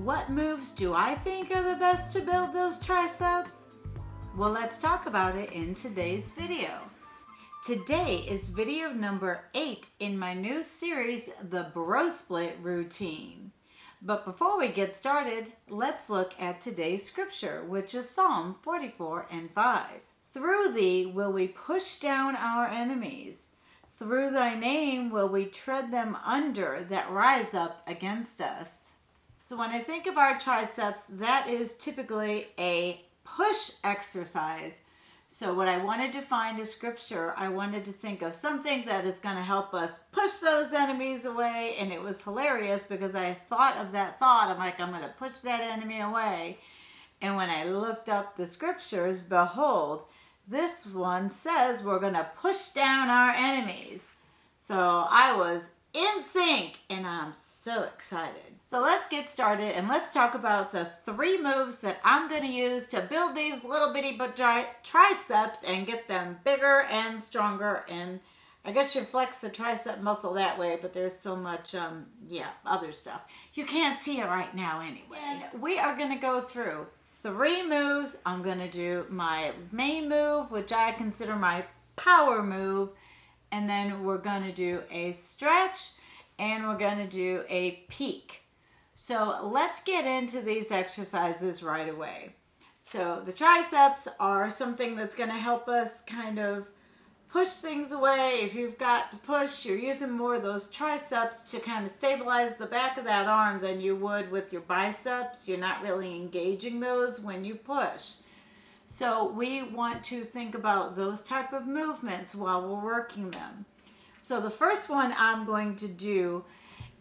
What moves do I think are the best to build those triceps? Well, let's talk about it in today's video. Today is video number 8 in my new series, the Bro Split Routine. But before we get started, let's look at today's scripture, which is Psalm 44:5. Through thee will we push down our enemies. Through thy name will we tread them under that rise up against us. So when I think of our triceps, that is typically a push exercise. So when I wanted to find a scripture, I wanted to think of something that is going to help us push those enemies away. And it was hilarious because I thought of that thought. I'm like, I'm going to push that enemy away. And when I looked up the scriptures, behold, this one says we're going to push down our enemies. So I was in sync and I'm so excited. So let's get started and let's talk about the 3 moves that I'm going to use to build these little bitty triceps and get them bigger and stronger. And I guess you flex the tricep muscle that way, but there's so much, other stuff. You can't see it right now anyway. And we are going to go through 3 moves. I'm going to do my main move, which I consider my power move. And then we're going to do a stretch and we're going to do a peak. So let's get into these exercises right away. So the triceps are something that's going to help us kind of push things away. If you've got to push, you're using more of those triceps to kind of stabilize the back of that arm than you would with your biceps. You're not really engaging those when you push. So we want to think about those type of movements while we're working them. So the first one I'm going to do,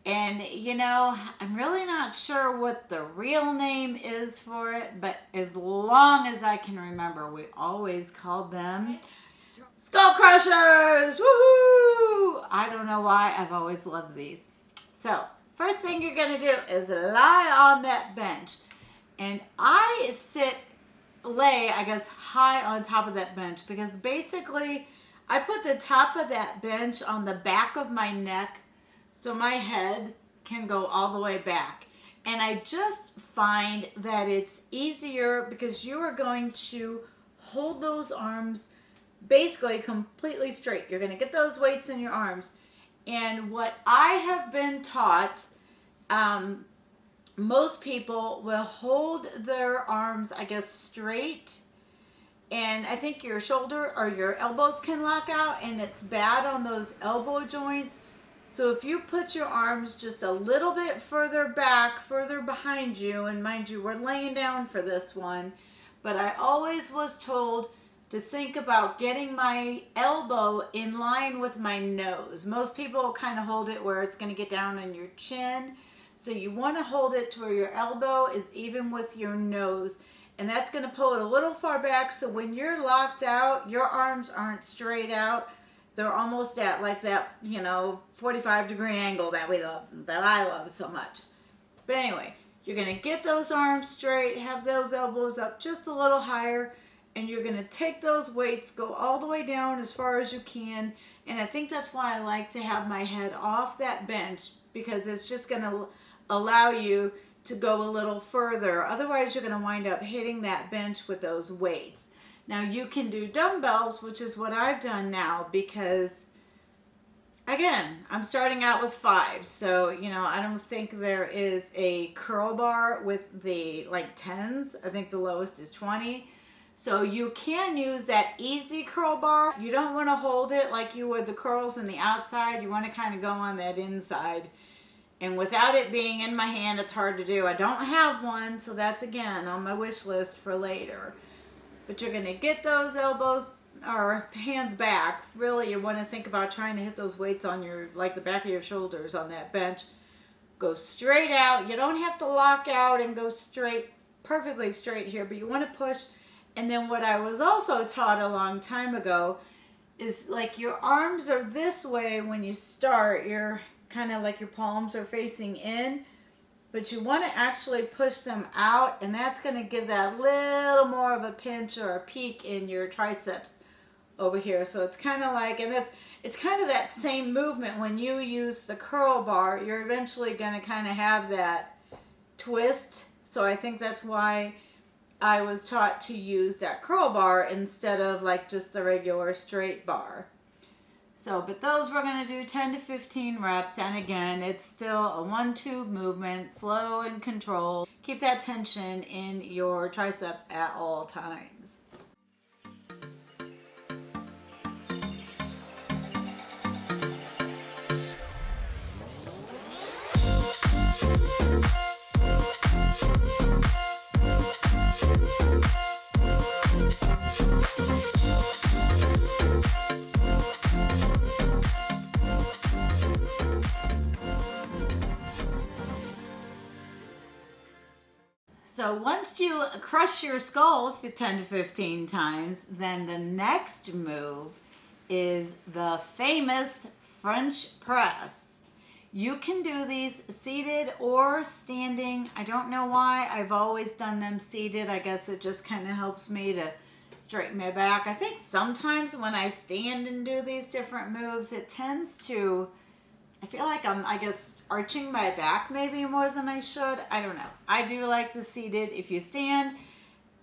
and I'm really not sure what the real name is for it, but as long as I can remember, we always called them skull crushers. Woohoo! I don't know why, I've always loved these. So first thing you're going to do is lie on that bench. And I lay high on top of that bench because basically I put the top of that bench on the back of my neck so my head can go all the way back. And I just find that it's easier because you are going to hold those arms basically completely straight. You're going to get those weights in your arms. And what I have been taught, most people will hold their arms, straight. And I think your shoulder or your elbows can lock out, and it's bad on those elbow joints. So if you put your arms just a little bit further back, further behind you, and mind you, we're laying down for this one, but I always was told to think about getting my elbow in line with my nose. Most people kind of hold it where it's going to get down on your chin. So you want to hold it to where your elbow is even with your nose. And that's going to pull it a little far back. So when you're locked out, your arms aren't straight out. They're almost at like that, 45-degree angle that I love so much. But anyway, you're going to get those arms straight, have those elbows up just a little higher. And you're going to take those weights, go all the way down as far as you can. And I think that's why I like to have my head off that bench, because it's just going to allow you to go a little further. Otherwise, you're going to wind up hitting that bench with those weights. Now, you can do dumbbells, which is what I've done now, because, again, I'm starting out with 5. So, I don't think there is a curl bar with the, 10s. I think the lowest is 20. So you can use that easy curl bar. You don't want to hold it like you would the curls on the outside. You want to kind of go on that inside. And without it being in my hand, it's hard to do. I don't have one, so that's again on my wish list for later. But you're going to get those elbows or hands back. Really, you want to think about trying to hit those weights on the back of your shoulders on that bench. Go straight out. You don't have to lock out and go straight, perfectly straight here, but you want to push. And then what I was also taught a long time ago is your arms are this way when you start. You're kind of like your palms are facing in, but you want to actually push them out, and that's going to give that little more of a pinch or a peak in your triceps over here. So it's kind of it's kind of that same movement when you use the curl bar. You're eventually going to kind of have that twist. So I think that's why I was taught to use that curl bar instead of like just the regular straight bar. So, but those we're going to do 10 to 15 reps. And again, it's still a 1-2 movement, slow and controlled. Keep that tension in your tricep at all times. So once you crush your skull for 10 to 15 times, then the next move is the famous French press. You can do these seated or standing. I don't know why. I've always done them seated. I guess it just kind of helps me to straighten my back. I think sometimes when I stand and do these different moves, it tends to, I feel like I'm, arching my back maybe more than I should. I don't know. I do like the seated. If you stand,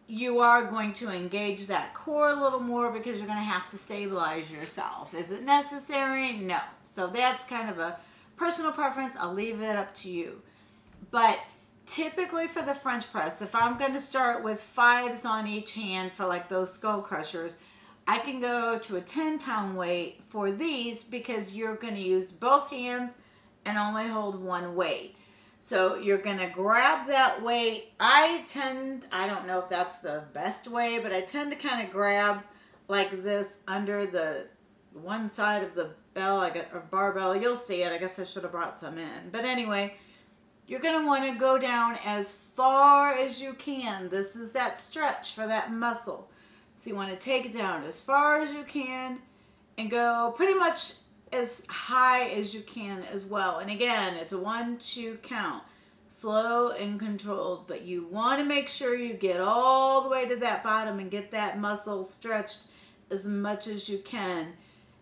you are going to engage that core a little more because you're going to have to stabilize yourself. Is it necessary? No. So that's kind of a personal preference. I'll leave it up to you. But typically for the French press, if I'm going to start with 5s on each hand for like those skull crushers, I can go to a 10-pound weight for these because you're going to use both hands and only hold one weight. So you're going to grab that weight. I don't know if that's the best way, but I tend to kind of grab like this under the one side of the barbell. You'll see it. I guess I should have brought some in. But anyway, you're going to want to go down as far as you can. This is that stretch for that muscle. So you want to take it down as far as you can and go pretty much as high as you can as well. And again, it's a 1-2 count. Slow and controlled, but you want to make sure you get all the way to that bottom and get that muscle stretched as much as you can.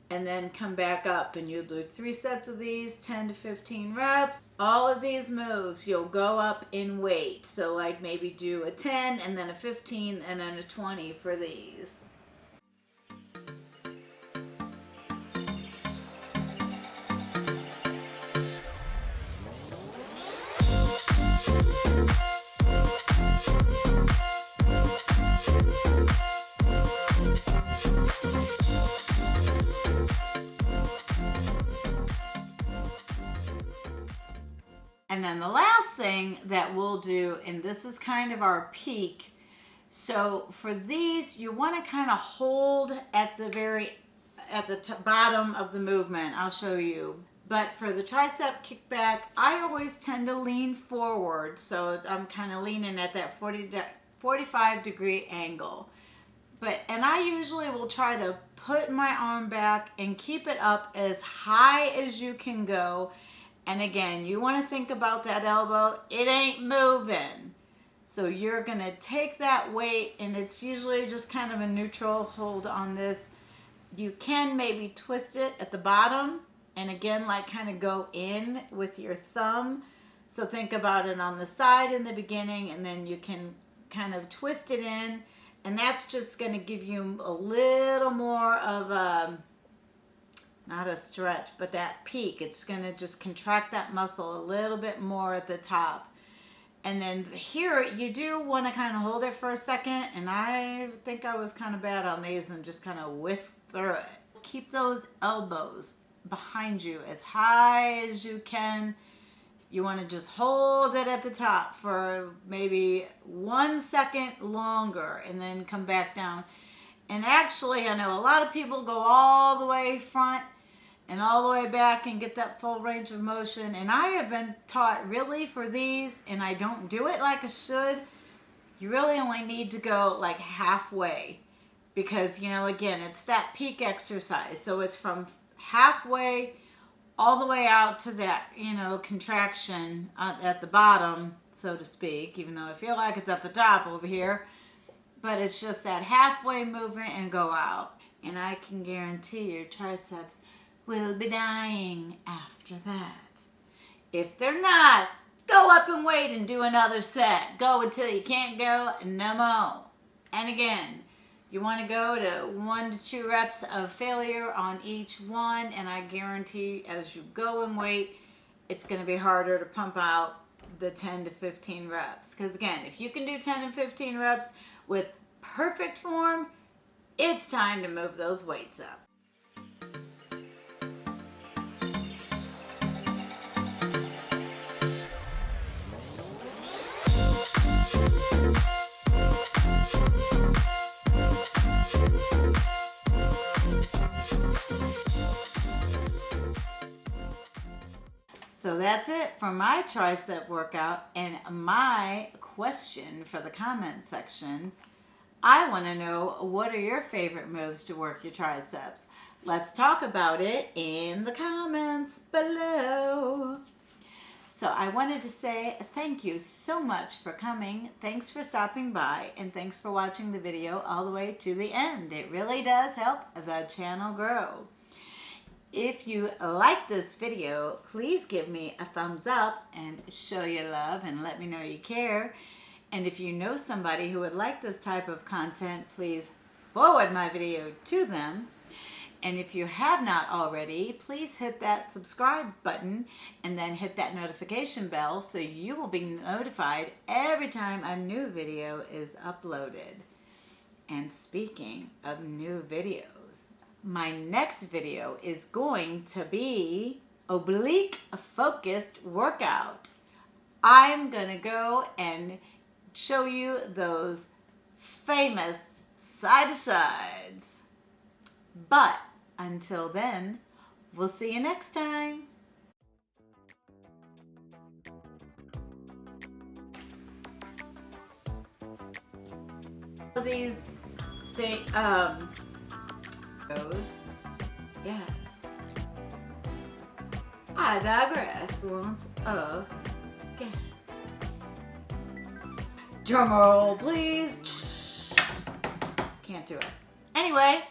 And then come back up and you'll do 3 sets of these, 10 to 15 reps. All of these moves, you'll go up in weight. So like maybe do a 10 and then a 15 and then a 20 for these. And then the last thing that we'll do, and this is kind of our peak. So for these, you want to kind of hold at the bottom of the movement. I'll show you. But for the tricep kickback, I always tend to lean forward. So I'm kind of leaning at that 45-degree angle. And I usually will try to put my arm back and keep it up as high as you can go. And again, you want to think about that elbow. It ain't moving. So you're going to take that weight, and it's usually just kind of a neutral hold on this. You can maybe twist it at the bottom, and again, like kind of go in with your thumb. So think about it on the side in the beginning, and then you can kind of twist it in, and that's just going to give you a little more of a, not a stretch, but that peak. It's going to just contract that muscle a little bit more at the top. And then here, you do want to kind of hold it for a second. And I think I was kind of bad on these and just kind of whisk through it. Keep those elbows behind you as high as you can. You want to just hold it at the top for maybe 1 second longer and then come back down. And actually, I know a lot of people go all the way front and all the way back and get that full range of motion. And I have been taught really for these, and I don't do it like I should, you really only need to go like halfway. Because, you know, again, it's that peak exercise. So it's from halfway all the way out to that, you know, contraction at the bottom, so to speak, even though I feel like it's at the top over here. But it's just that halfway movement and go out. And I can guarantee your triceps will be dying after that. If they're not, Go up and wait and do another set. Go until you can't go no more. And again, you want to go to 1 to 2 reps of failure on each one, and I guarantee as you go and wait, it's going to be harder to pump out the 10 to 15 reps. Because again, if you can do 10 and 15 reps with perfect form, it's time to move those weights up. So that's it for my tricep workout, and my question for the comment section. I want to know, what are your favorite moves to work your triceps? Let's talk about it in the comments below. So I wanted to say thank you so much for coming. Thanks for stopping by, and thanks for watching the video all the way to the end. It really does help the channel grow. If you like this video, please give me a thumbs up and show your love and let me know you care. And if you know somebody who would like this type of content, please forward my video to them. And if you have not already, please hit that subscribe button and then hit that notification bell so you will be notified every time a new video is uploaded. And speaking of new videos, my next video is going to be oblique focused workout. I'm gonna go and show you those famous side to sides. But until then, we'll see you next time. These things, yes. I digress once again. Drum roll, please. Can't do it. Anyway.